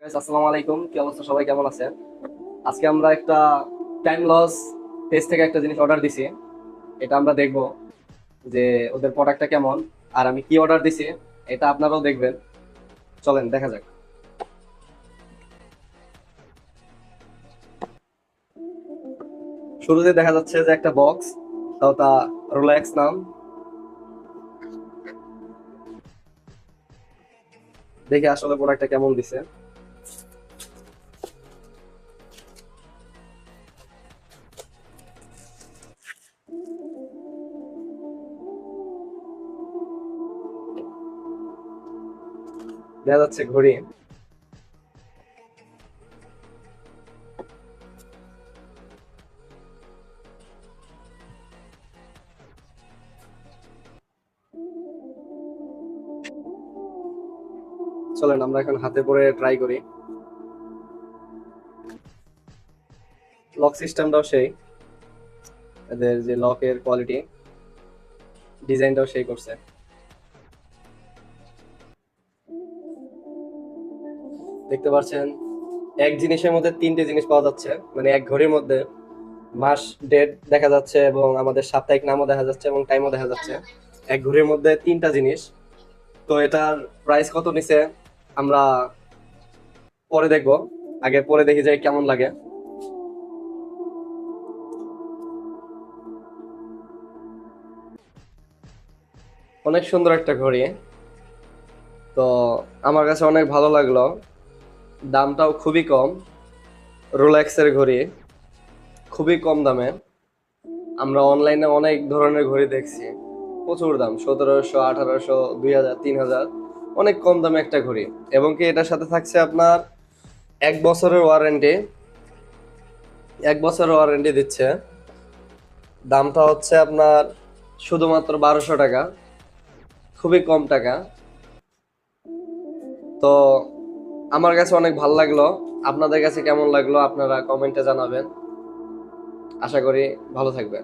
Guys, আসসালামু আলাইকুম। কি অবস্থা, সবাই কেমন আছেন? আজকে আমরা একটা টাইম লস পেজ থেকে একটা জিনিস অর্ডার দিছি। এটা আমরা দেখব যে ওদের প্রোডাক্টটা কেমন, আর আমি কি অর্ডার দিছি এটা আপনারাও দেখবেন। চলেন দেখা যাক। শুরুতে দেখা যাচ্ছে যে একটা বক্স, তাও তা রোলেক্স নাম। দেখে আসলে প্রোডাক্টটা কেমন দিছে। দেখা যাচ্ছে ঘড়ি। চলেন আমরা এখন হাতে পরে ট্রাই করি। লক সিস্টেমটাও সেই, এদের যে লকের কোয়ালিটি, ডিজাইনটাও সেই করছে। দেখতে পাচ্ছেন এক জিনিসের মধ্যে তিনটে জিনিস পাওয়া যাচ্ছে, মানে এক ঘড়ির মধ্যে মাস, ডেট দেখা যাচ্ছে এবং আমাদের সাপ্তাহিক নামও দেখা যাচ্ছে এবং টাইমও দেখা যাচ্ছে। এক ঘড়ির মধ্যে তিনটা জিনিস। তো এটার প্রাইস কত নিছে আমরা পরে দেখবো। আগে পরে দেখি যে কেমন লাগে। অনেক সুন্দর একটা ঘড়ি। তো আমার কাছে অনেক ভালো লাগলো। দামটাও খুবই কম। রোলেক্সের ঘড়ি, খুবই কম দামে। আমরা অনলাইনে অনেক ধরনের ঘড়ি দেখছি, প্রচুর দাম, 1700, 1800, 2000, 3000, অনেক কম দামে একটা ঘড়ি। এবং কি এটার সাথে থাকছে আপনার 1 বছরের ওয়ারেন্টি। 1 বছরের ওয়ারেন্টি দিচ্ছে। দামটা হচ্ছে আপনার শুধুমাত্র 1200 টাকা, খুবই কম টাকা। তো আমার কাছে অনেক ভালো লাগলো। আপনাদের কাছে কেমন লাগলো আপনারা কমেন্টে জানাবেন। আশা করি ভালো থাকবেন।